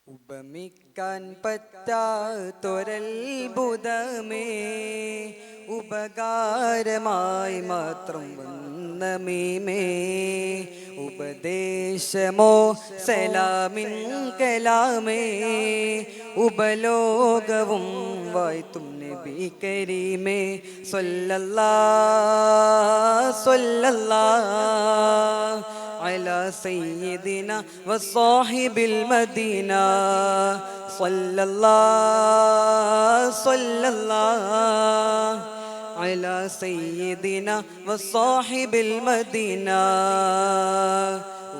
ഉപമിക്കാൻ പറ്റാത്തൊരത്ഭുതമേ, ഉപകാരമായി മാത്രം വന്ന മീമേ. ഉപദേശമോ സലാമിൻ കലാമേ, ഉപലോകവും വായ്ത്തും നബി കരീമേ. സ്വല്ലല്ലാഹ് സ്വല്ലല്ലാഹ് അലാ സയ്യിദിനാ വസ്സാഹിബിൽ മദീന. സ്വല്ലല്ലാഹ് സ്വല്ലല്ലാഹ് അലാ സയ്യിദിനാ വസ്സാഹിബിൽ മദീന.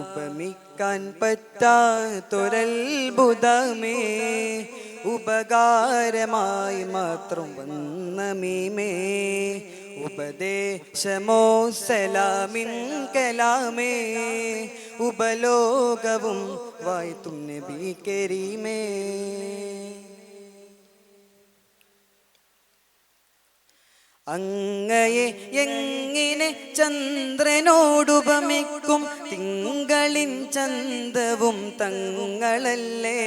ഉപമിക്കാൻ പറ്റാത്തൊരത്ഭുതമേ, ഉപകാരമായി മാത്രം വന്ന മീമേ. ഉപദേശമോ സലാമിൻ കലാമേ, ഉപലോകവും വായ്ത്തും നബി കരീമേ. അങ്ങയെ എങ്ങനെ ചന്ദ്രനോടുപമിക്കും, തിങ്കളിൻ ചന്തവും തങ്ങളല്ലേ.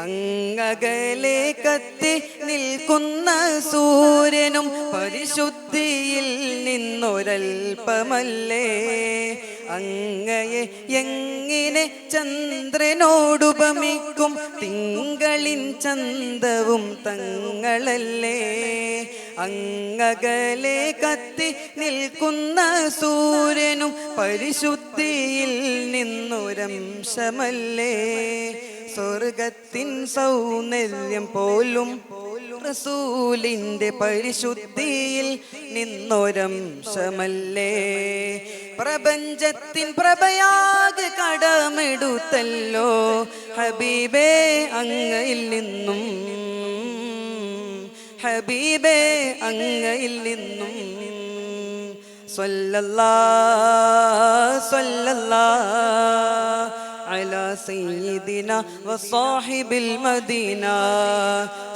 അങ്ങകലെ കത്തി നിൽക്കുന്ന സൂര്യനും പരിശുദ്ധിയിൽ നിന്നൊരൽപ്പമല്ലേ. അങ്ങയെ എങ്ങനെ ചന്ദ്രനോടുപമിക്കും, തിങ്കളിൻ ചന്തവും തങ്ങളല്ലേ. അങ്ങകലെ കത്തി നിൽക്കുന്ന സൂര്യനും പരിശുദ്ധിയിൽ നിന്നൊരംശമല്ലേ. സ്വർഗത്തിൻ സൗന്ദര്യം പോലും റസൂലിന്റെ പരിശുദ്ധിയിൽ നിന്നൊരംശമല്ലേ. പ്രപഞ്ചത്തിൻ പ്രഭയാകെ കടമെടുത്തല്ലോ ഹബീബേ അങ്ങയിൽ നിന്നും, ഹബീബേ അങ്ങയിൽ നിന്നും. സ്വല്ലല്ലാഹ് സ്വല്ലല്ലാഹ് അലാ സയ്യിദിനാ വസ്സാഹിബിൽ മദീന.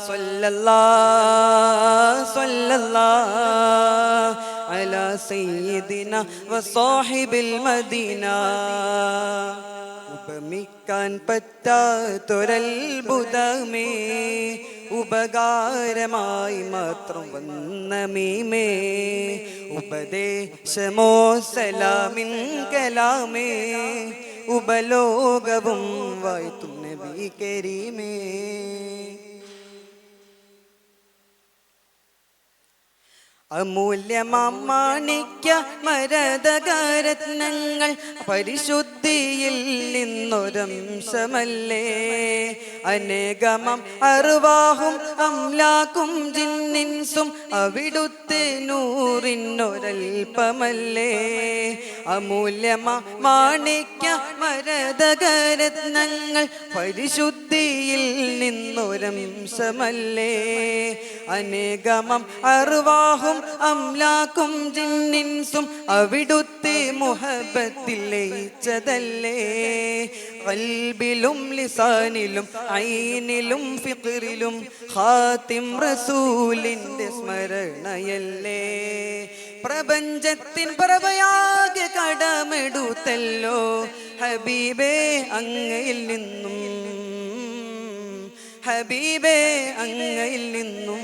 സ്വല്ലല്ലാഹ് സ്വല്ലല്ലാഹ് അലാ സയ്യിദിനാ വസ്സാഹിബിൽ മദീന. ഉപമിക്കാൻ പറ്റാത്തൊരത്ഭുതമേ, ഉപകാരമായി മാത്രം വന്ന മീമേ. ഉപദേശമോ സലാമിൻ കലാമേ, ഉപലോകവും വായ്ത്തും നബി കരീമേ. അമൂല്യമാണിക്യ മരതകരത്നങ്ങൾ പരിശുദ്ധിയിൽ നിന്നൊരംശമല്ലേ. അനേകമം അർവാഹും അംലാക്കും ജിന്നിൻസും അവിടുത്തെ നൂറിനൊരൽപ്പമല്ലേ. അമൂല്യമാണിക്യ മരതകരത്നങ്ങൾ പരിശുദ്ധിയിൽ നിന്നൊരംശമല്ലേ. അനേകമം അർവാഹും അംലാക്കും ജിന്നിൻസും അവിടുത്തെ മുഹബത്തിൽ ലയിച്ചതല്ലേ. ഖൽബിലും ലിസാനിലും ഐനിലും ഫിഖറിലും ഖാതിം റസൂലിന്റെ സ്മരണയല്ലേ. പ്രപഞ്ചത്തിൻ പ്രഭയാകെ കടമെടുത്തല്ലോ ഹബീബേ അങ്ങയിൽ നിന്നും, ഹബീബേ അങ്ങയിൽ നിന്നും.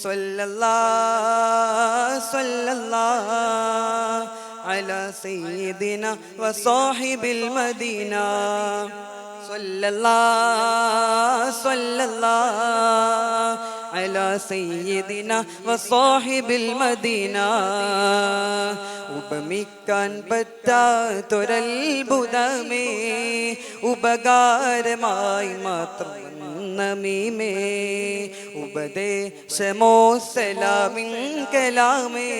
സ്വല്ലല്ലാഹ് സ്വല്ലല്ലാഹ് അലാ സയ്യിദിനാ വസ്സാഹിബിൽ മദീന. സ്വല്ലല്ലാഹ് സ്വല്ലല്ലാഹ് അലാ സയ്യിദിനാ വസ്സാഹിബിൽ മദീന. ഉപമിക്കാൻ പറ്റാത്തൊരത്ഭുതമേ, ഉപകാരമായി മാത്രം വന്ന മീമേ. ഉപദേശമോ സലാമിൻ കലാമേ,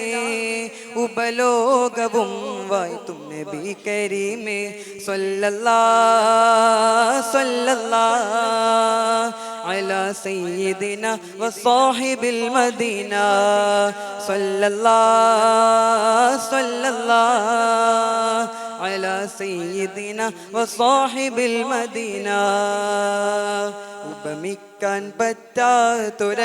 ഉപലോകവും വായ്ത്തും നബി കരീമേ. സ്വല്ലല്ലാഹ് സ്വല്ലല്ലാഹ് അലാ സയ്യിദിനാ വസ്സാഹിബിൽ മദീന. സ്വല്ലല്ലാഹ് സ്വല്ലല്ലാഹ് അലാ സയ്യിദിനാ വസ്സാഹിബിൽ മദീന. ഉപമിക്കാൻ പറ്റാത്തൊരത്ഭുതമേ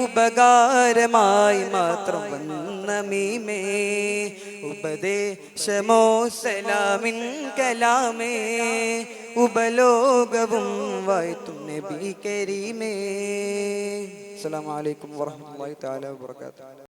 ഉപകാരമായി മാത്രം വന്ന മീമേ ഉപദേശമോ സലാമിൻ കലാമേ ഉപലോകവും വാഴ്ത്തും നബി കരീമേ. അസ്സലാമു അലൈക്കും വറഹ്മത്തുള്ളാഹി തആല വബറകാതുഹു.